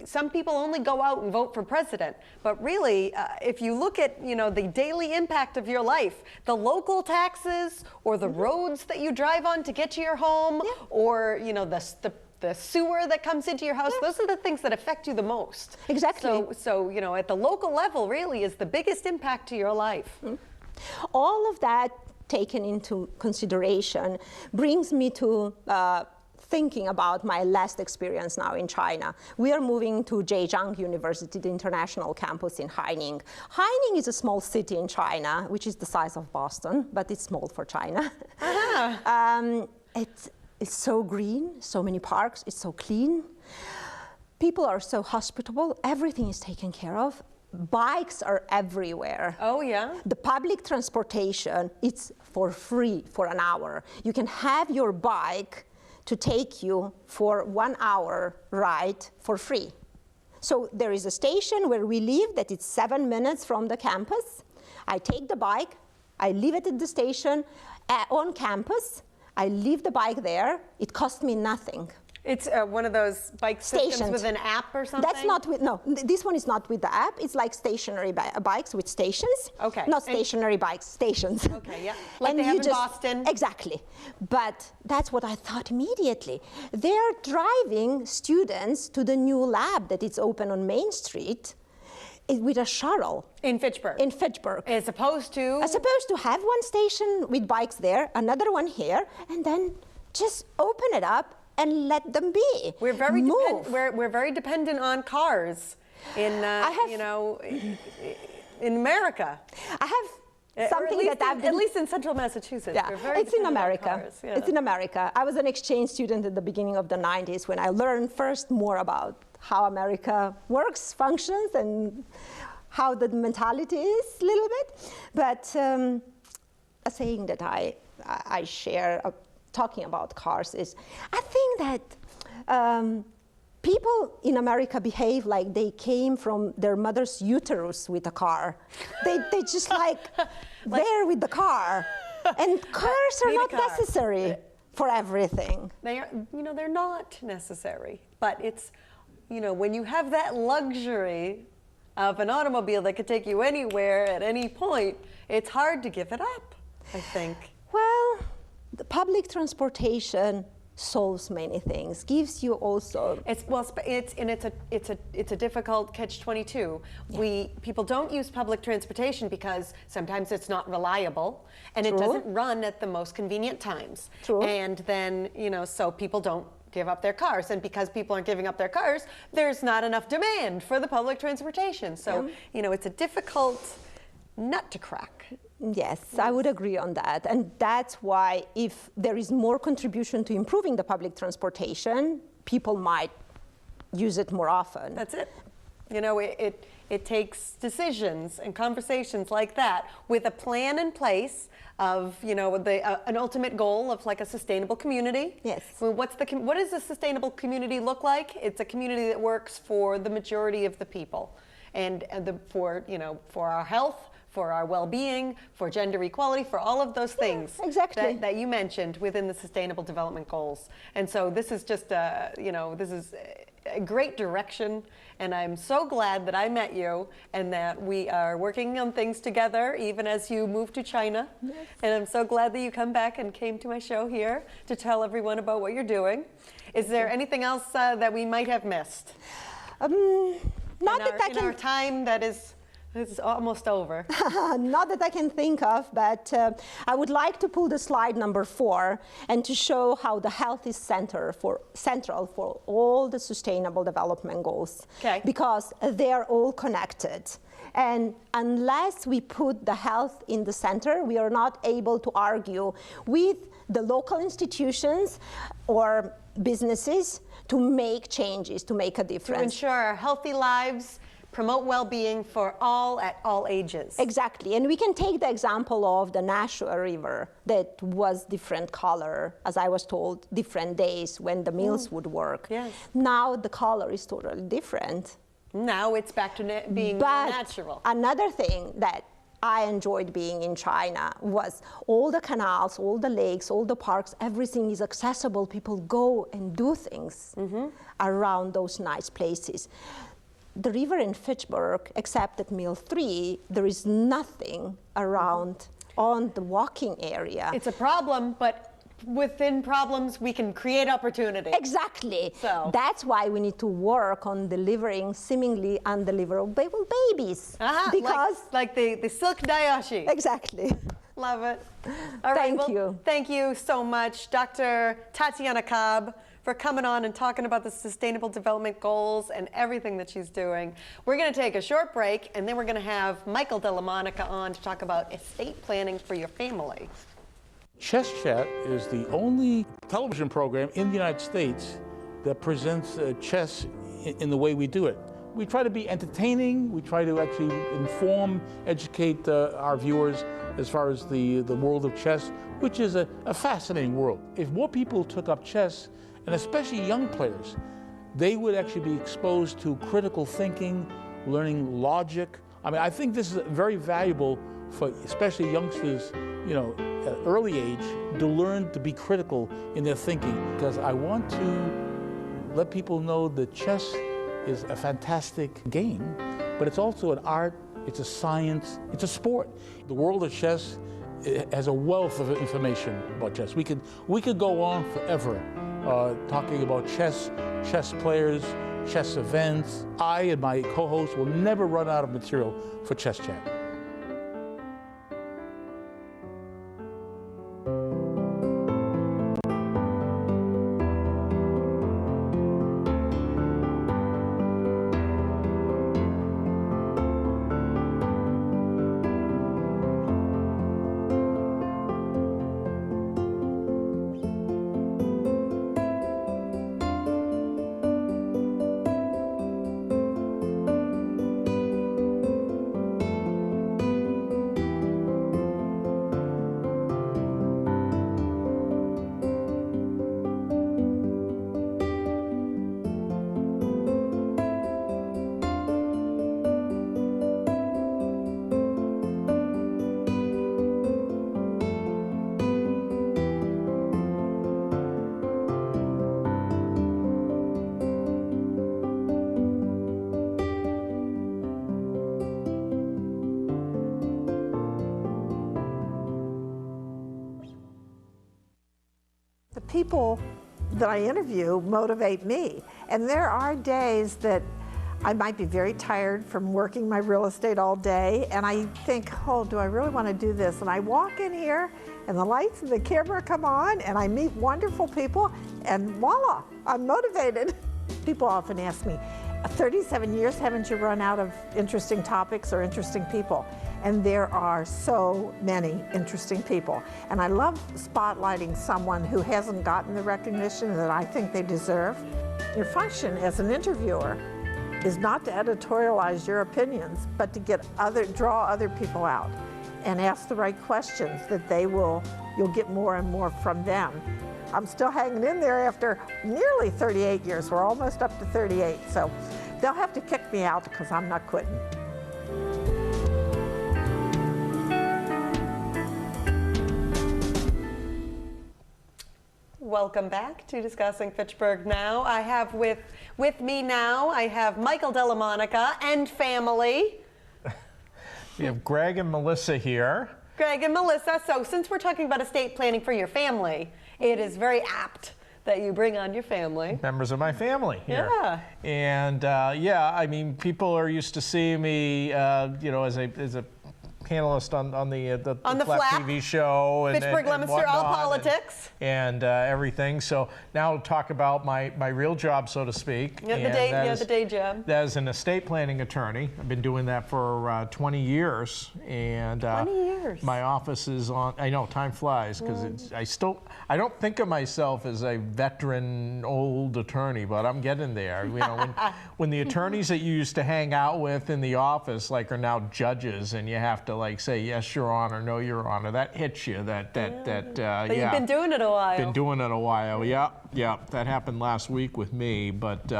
Some people only go out and vote for president, but really, if you look at, the daily impact of your life, the local taxes or the roads that you drive on to get to your home, or, the sewer that comes into your house, those are the things that affect you the most. Exactly. So at the local level really is the biggest impact to your life. All of that taken into consideration brings me to thinking about my last experience now in China. We are moving to Zhejiang University, the international campus in Haining. Haining is a small city in China, which is the size of Boston, but it's small for China. It's so green, so many parks, it's so clean. People are so hospitable, everything is taken care of. Bikes are everywhere. Oh, yeah? The public transportation, it's for free for an hour. You can have your bike to take you for 1 hour ride for free. So there is a station where we live that it's 7 minutes from the campus. I take the bike, I leave it at the station on campus. I leave the bike there. It cost me nothing. It's one of those bike systems with an app or something? That's not with, no, this one is not with the app. It's like stationary bikes with stations. Okay. Not stationary bikes, stations. Okay, yeah. Like they have in Boston. Exactly. But that's what I thought immediately. They're driving students to the new lab that is open on Main Street with a shuttle. In Fitchburg? In Fitchburg. As opposed to have one station with bikes there, another one here, and then just open it up and let them be. We're very dependent on cars in in America. I have Something that I've been... At least in central Massachusetts. Yeah, we're very it's in dependent on America. cars. Yeah. It's in America. I was an exchange student at the beginning of the 90s when I learned first more about how America works, functions, and how the mentality is a little bit. But a saying that I share talking about cars is, I think that people in America behave like they came from their mother's uterus with a car. They just like there with the car. And cars are not necessary for everything. They're not necessary. But it's, when you have that luxury of an automobile that could take you anywhere at any point, it's hard to give it up, I think. Well, the public transportation solves many things, gives you also... It's a difficult catch-22. Yeah. People don't use public transportation because sometimes it's not reliable and True. It doesn't run at the most convenient times. True. And then, so people don't give up their cars. And because people aren't giving up their cars, there's not enough demand for the public transportation. So, it's a difficult nut to crack. Yes, I would agree on that. And that's why if there is more contribution to improving the public transportation, people might use it more often. That's it. It takes decisions and conversations like that with a plan in place of, an ultimate goal of like a sustainable community. Yes. Well, what does a sustainable community look like? It's a community that works for the majority of the people and for our health, for our well-being, for gender equality, for all of those things exactly. that you mentioned within the Sustainable Development Goals. And so this is just, this is a great direction, and I'm so glad that I met you and that we are working on things together, even as you move to China. Yes. And I'm so glad that you come back and came to my show here to tell everyone about what you're doing. Is there anything else that we might have missed? In our time that is... It's almost over. Not that I can think of, but I would like to pull the slide number 4 and to show how the health is central for all the Sustainable Development Goals. Okay. Because they are all connected. And unless we put the health in the center, we are not able to argue with the local institutions or businesses to make changes, to make a difference. To ensure healthy lives, promote well-being for all at all ages. Exactly, and we can take the example of the Nashua River that was different color, as I was told, different days when the mills would work. Yes. Now the color is totally different. Now it's back to being natural. Another thing that I enjoyed being in China was all the canals, all the lakes, all the parks, everything is accessible. People go and do things around those nice places. The river in Fitchburg, except at Mill 3, there is nothing around on the walking area. It's a problem, but within problems, we can create opportunity. Exactly. So that's why we need to work on delivering seemingly undeliverable babies. Because like the silk dayashi. Exactly. Love it. All right, Thank you. Thank you so much, Dr. Tatjana Kobb, for coming on and talking about the Sustainable Development Goals and everything that she's doing. We're going to take a short break, and then we're going to have Michael Della Monica on to talk about estate planning for your family. Chess Chat is the only television program in the United States that presents chess in the way we do it. We try to be entertaining. We try to actually inform, educate our viewers as far as the world of chess, which is a fascinating world. If more people took up chess, and especially young players, they would actually be exposed to critical thinking, learning logic. I mean, I think this is very valuable for especially youngsters, at early age, to learn to be critical in their thinking. Because I want to let people know that chess is a fantastic game, but it's also an art, it's a science, it's a sport. The world of chess has a wealth of information about chess. We could go on forever talking about chess players, chess events. I and my co-host will never run out of material for Chess Chat. people that I interview motivate me. And there are days that I might be very tired from working my real estate all day, and I think, oh, do I really want to do this? And I walk in here, and the lights and the camera come on, and I meet wonderful people, and voila, I'm motivated. People often ask me, 37 years, haven't you run out of interesting topics or interesting people? And there are so many interesting people. And I love spotlighting someone who hasn't gotten the recognition that I think they deserve. Your function as an interviewer is not to editorialize your opinions, but to draw other people out and ask the right questions that you'll get more and more from them. I'm still hanging in there after nearly 38 years. We're almost up to 38, so they'll have to kick me out because I'm not quitting. Welcome back to Discussing Fitchburg Now. I have with me now, I have Michael Delamonica and family. We have Greg and Melissa here. Greg and Melissa, so since we're talking about estate planning for your family, it is very apt that you bring on your family. Members of my family here. Yeah. And yeah, I mean, people are used to seeing me, you know, as a panelist on the Flap TV show and Fitchburg, Leominster, all politics and everything. So now to talk about my real job, so to speak. Yeah, the day job. As an estate planning attorney, I've been doing that for 20 years. And 20 years. My office is on. I know time flies because I don't think of myself as a veteran old attorney, but I'm getting there. You know, when the attorneys that you used to hang out with in the office are now judges, and you have to say yes, Your Honor, no, Your Honor. That hits you. But you've been doing it a while. Been doing it a while. Yeah. That happened last week with me. But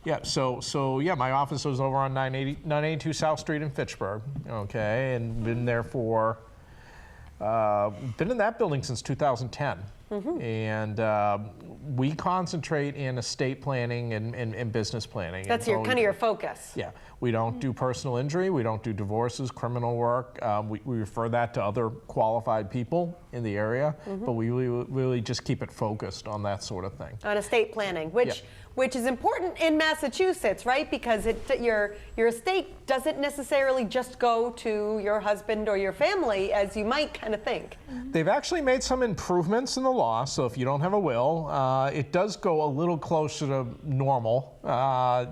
yeah. So yeah, my office was over on 982 South Street in Fitchburg. Okay, and been there for been in that building since 2010. Mm-hmm. And we concentrate in estate planning and business planning. That's kind of your focus. Yeah. We don't do personal injury. We don't do divorces, criminal work. We refer that to other qualified people in the area, but we really just keep it focused on that sort of thing. On estate planning, which is important in Massachusetts, right? Because your estate doesn't necessarily just go to your husband or your family, as you might kind of think. They've actually made some improvements in the law, so if you don't have a will, it does go a little closer to normal.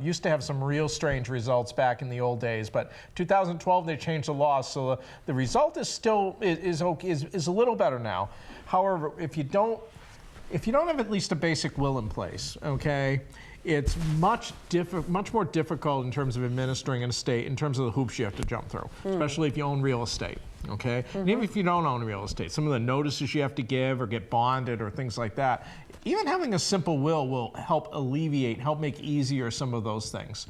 Used to have some real strange results back in the old days, but 2012 they changed the law, so the result is still is a little better now. However, if you don't have at least a basic will in place, okay, it's much more difficult in terms of administering an estate, in terms of the hoops you have to jump through, especially if you own real estate, okay? And even if you don't own real estate, some of the notices you have to give or get bonded or things like that, even having a simple will help make easier some of those things.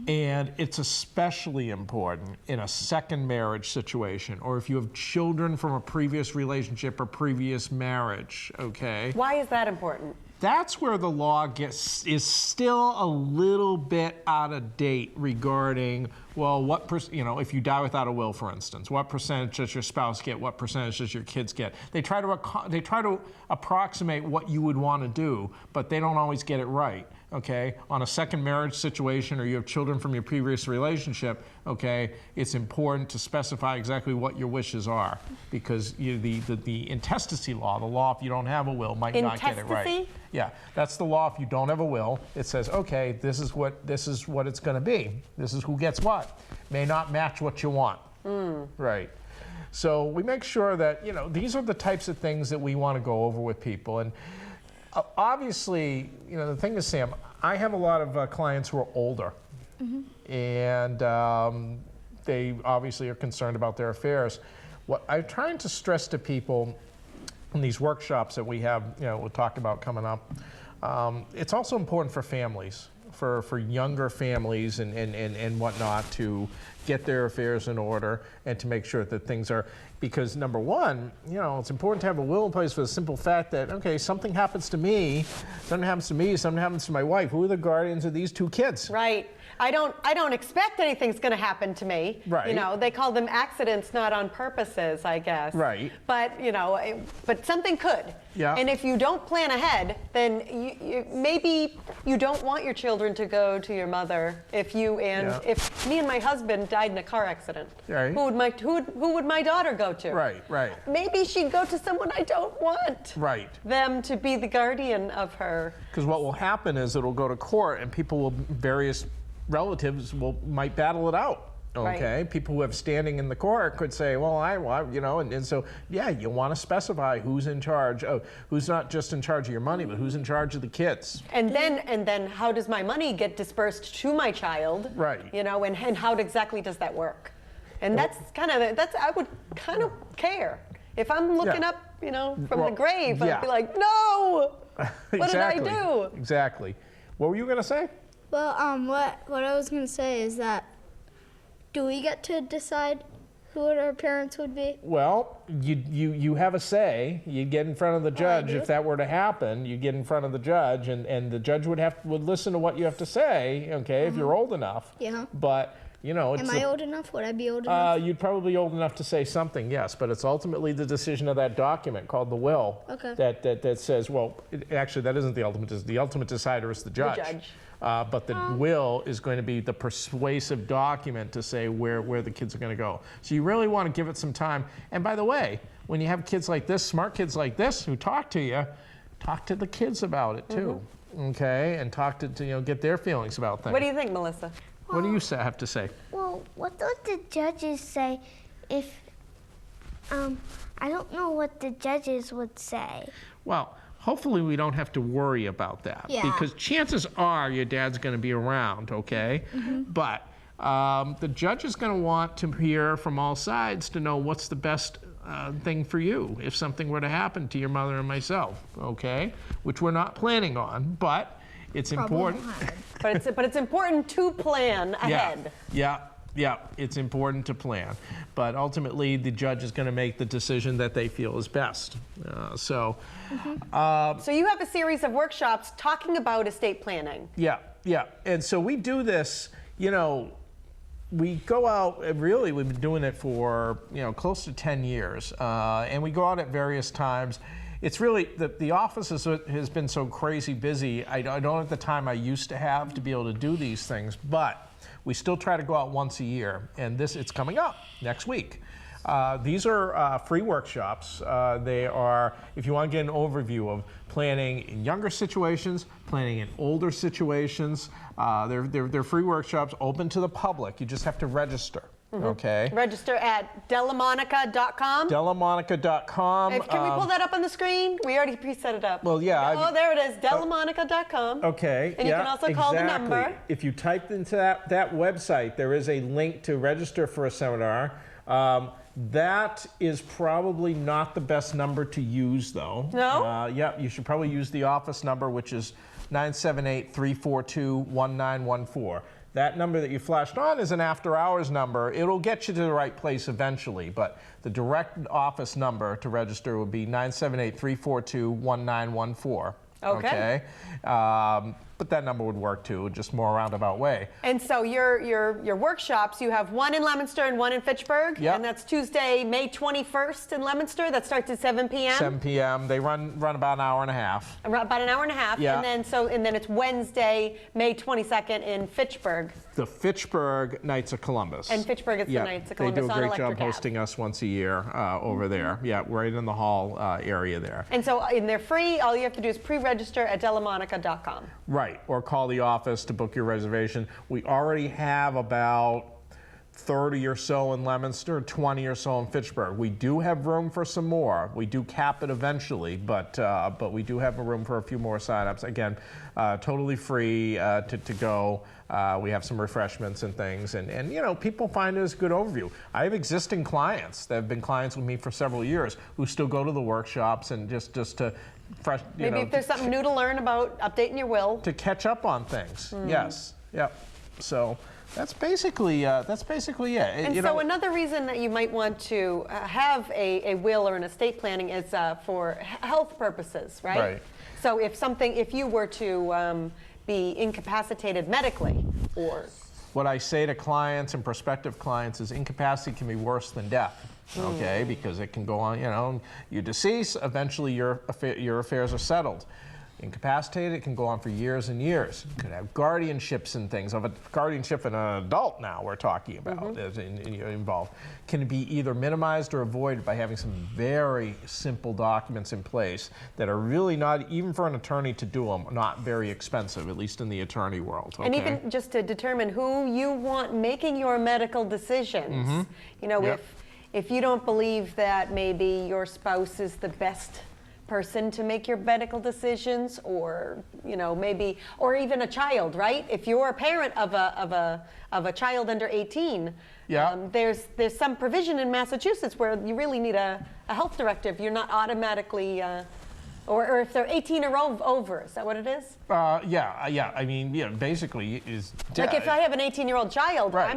And it's especially important in a second marriage situation, or if you have children from a previous relationship or previous marriage, okay? Why is that important? That's where the law is still a little bit out of date regarding, well, if you die without a will, for instance, what percentage does your spouse get? What percentage does your kids get? They try to approximate what you would want to do, but they don't always get it right. Okay, on a second marriage situation, or you have children from your previous relationship, okay, it's important to specify exactly what your wishes are, because the intestacy law, the law if you don't have a will, might not get it right. Yeah, that's the law if you don't have a will. It says, okay, this is what it's going to be. This is who gets what. May not match what you want. Right. So we make sure that these are the types of things that we want to go over with people. And obviously, the thing is, Sam, I have a lot of clients who are older, and they obviously are concerned about their affairs. What I'm trying to stress to people in these workshops that we have, we'll talk about coming up, it's also important for families, for younger families and whatnot, to get their affairs in order and to make sure that things are, because number one, it's important to have a will in place for the simple fact that, okay, something happens to me, something happens to my wife. Who are the guardians of these two kids? Right. I don't expect anything's going to happen to me. Right. You know, they call them accidents, not on purposes, I guess. Right. But you know, but something could. Yeah. And if you don't plan ahead, then maybe you don't want your children to go to your mother. If me and my husband died in a car accident, Right. who would my daughter go to? Right, right. Maybe she'd go to someone I don't want. Right. Them to be the guardian of her. Because what will happen is it'll go to court, and various relatives might battle it out. Okay, Right. people who have standing in the court could say, well, you know, and so, yeah, you want to specify who's in charge, who's not just in charge of your money, but who's in charge of the kids. And then how does my money get dispersed to my child? Right. You know, and how exactly does that work? And I would kind of care. If I'm looking up, you know, from the grave, I'd be like, no! What did I do? Exactly. What were you going to say? Well, what I was going to say is that, do we get to decide who our parents would be? Well, you have a say. You get in front of the judge. do? If that were to happen, you get in front of the judge, and the judge would listen to what you have to say. Okay, if you're old enough. Yeah. But you know, Am I old enough? Would I be old enough? You'd probably be old enough to say something, yes. But it's ultimately the decision of that document called the will. Okay. That says, well, actually, that isn't the ultimate. The ultimate decider is the judge. The judge. But the will is going to be the persuasive document to say where the kids are going to go. So you really want to give it some time. And by the way, when you have kids like this, smart kids like this who talk to you, talk to the kids about it too. Okay, and talk to get their feelings about things. What do you think, Melissa? What do you have to say? Well, what do the judges say if, I don't know what the judges would say. Well, hopefully we don't have to worry about that. Yeah. Because chances are your dad's going to be around, okay? But the judge is going to want to hear from all sides to know what's the best thing for you if something were to happen to your mother and myself, okay? Which we're not planning on, but it's important. But it's important to plan ahead. Yeah, it's important to plan. But ultimately, the judge is going to make the decision that they feel is best. So you have a series of workshops talking about estate planning. Yeah. And so we do this, you know, we go out, really, we've been doing it for, close to 10 years. And we go out at various times. It's really, the office has been so crazy busy. I don't have the time I used to have to be able to do these things, but we still try to go out once a year, and it's coming up next week. These are free workshops. They are, if you want to get an overview of planning in younger situations, planning in older situations, they're free workshops open to the public. You just have to register. Okay. Register at delamonica.com. Delamonica.com. Can we pull that up on the screen? We already preset it up. Well, yeah. There it is, delamonica.com. Okay. And you can also call the number. If you type into that website, there is a link to register for a seminar. That is probably not the best number to use, though. No? Yeah, you should probably use the office number, which is 978-342-1914. That number that you flashed on is an after-hours number. It'll get you to the right place eventually, but the direct office number to register would be 978-342-1914. Okay. But that number would work too, just more roundabout way. And so your workshops, you have one in Leominster and one in Fitchburg. Yep. And that's Tuesday, May 21st in Leominster. That starts at 7 p.m. 7 p.m. They run about an hour and a half. About an hour and a half. Yeah. And then it's Wednesday, May 22nd in Fitchburg. The Fitchburg Knights of Columbus. And Fitchburg is the Knights of Columbus. They do a on great job Electric Ave. hosting us once a year over there. Yeah, right in the hall area there. And so they're free. All you have to do is pre-register at delamonica.com. Right, or call the office to book your reservation. We already have about 30 or so in Leominster, 20 or so in Fitchburg. We do have room for some more. We do cap it eventually, but we do have a room for a few more signups. Again, totally free to go. We have some refreshments and things, and people find it as a good overview. I have existing clients that have been clients with me for several years who still go to the workshops and just to maybe if there's something new to learn about updating your will. To catch up on things. Yes. Yep. So that's basically it. And so another reason that you might want to have a will or an estate planning is for health purposes, right? Right. So if you were to be incapacitated medically or what I say to clients and prospective clients is incapacity can be worse than death. Okay, because it can go on, you know, you decease, eventually your affairs are settled. Incapacitated, it can go on for years and years. You could have guardianships and things. Of a guardianship in an adult now we're talking about is involved. Can be either minimized or avoided by having some very simple documents in place that are really not, even for an attorney to do them, not very expensive, at least in the attorney world. Okay? And even just to determine who you want making your medical decisions. You know, if you don't believe that maybe your spouse is the best person to make your medical decisions, or you know, maybe, or even a child, right? If you're a parent of a child under 18, there's some provision in Massachusetts where you really need a health directive. You're not automatically, or if they're 18 or over, is that what it is? I mean, basically is like if I have an 18-year-old child, right.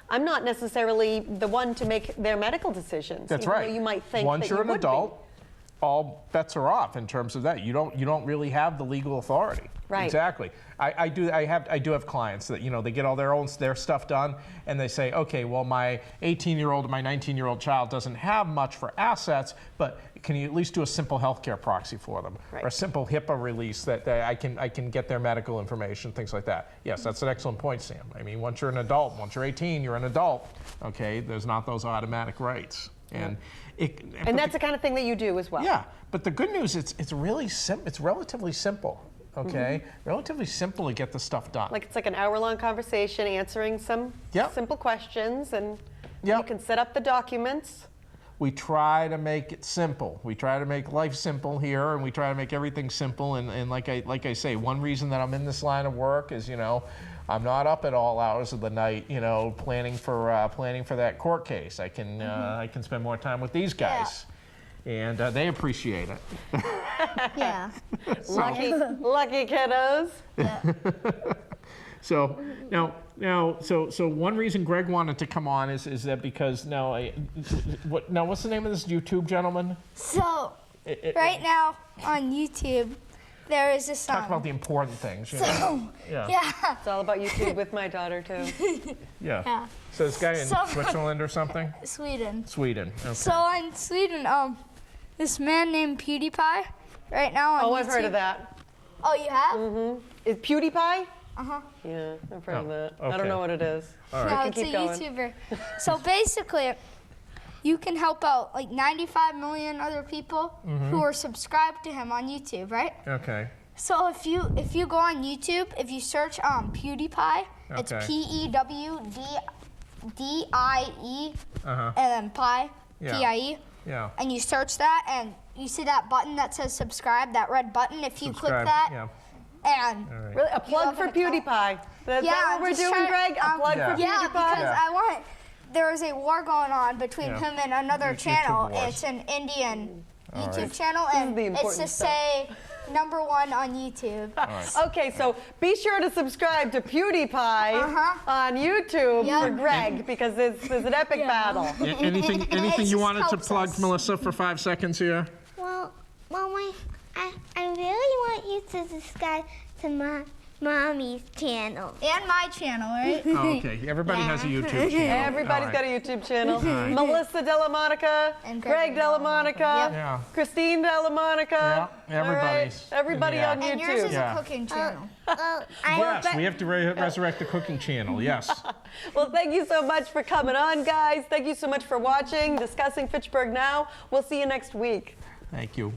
I'm not necessarily the one to make their medical decisions. That's right. You might think once that you're you an would adult, all bets are off in terms of that. You don't really have the legal authority. Right. Exactly. I do have clients that, you know, they get all their stuff done, and they say, okay, well, my 18-year-old and my 19-year-old child doesn't have much for assets, but can you at least do a simple healthcare proxy for them, or a simple HIPAA release that I can get their medical information, things like that. Yes, that's an excellent point, Sam. I mean, once you're an adult, once you're 18, you're an adult. Okay, there's not those automatic rights. And that's the kind of thing that you do as well. Yeah, but the good news is it's relatively simple. Okay, relatively simple to get the stuff done. Like it's like an hour-long conversation, answering some simple questions, and you can set up the documents. We try to make it simple. We try to make life simple here, and we try to make everything simple. And like I say, one reason that I'm in this line of work is, you know, I'm not up at all hours of the night, you know, planning for that court case. I can spend more time with these guys, and they appreciate it. Yeah. Lucky kiddos. Yeah. So so one reason Greg wanted to come on is that because what's the name of this YouTube gentleman? So right now on YouTube, there is this Talk about the important things. You know? Yeah. It's all about YouTube with my daughter too. Yeah. So this guy in Switzerland or something? Sweden. Sweden. Okay. So in Sweden, this man named PewDiePie, right now on YouTube. Oh, I've heard of that. Oh, you have? Is PewDiePie? Uh-huh. Yeah, I've heard of that. Okay. I don't know what it is. All right. No, it's a YouTuber. So basically, you can help out like 95 million other people who are subscribed to him on YouTube, right? Okay. So if you go on YouTube, if you search PewDiePie, it's PEWDIE and then pie, PIE. Yeah. And you search that, and you see that button that says subscribe, that red button. If you click that, and really a plug for PewDiePie. That's what we're doing, Greg. A plug for PewDiePie. Yeah, because there is a war going on between him and another channel. It's an Indian YouTube channel, and it's to say #1 on YouTube. Okay, so be sure to subscribe to PewDiePie on YouTube for Greg, because it's an epic battle. Anything you wanted to plug, Melissa, for 5 seconds here? Well, I really want you to subscribe to my mommy's channel. And my channel, right? Oh, okay. Everybody has a YouTube channel. Everybody's got a YouTube channel. Melissa Della Monica, and Greg Della Monica, Christine Della Monica. Everybody on YouTube. And yours is a cooking channel. Yes, we have to resurrect the cooking channel, yes. Well, thank you so much for coming on, guys. Thank you so much for watching, discussing Fitchburg Now. We'll see you next week. Thank you.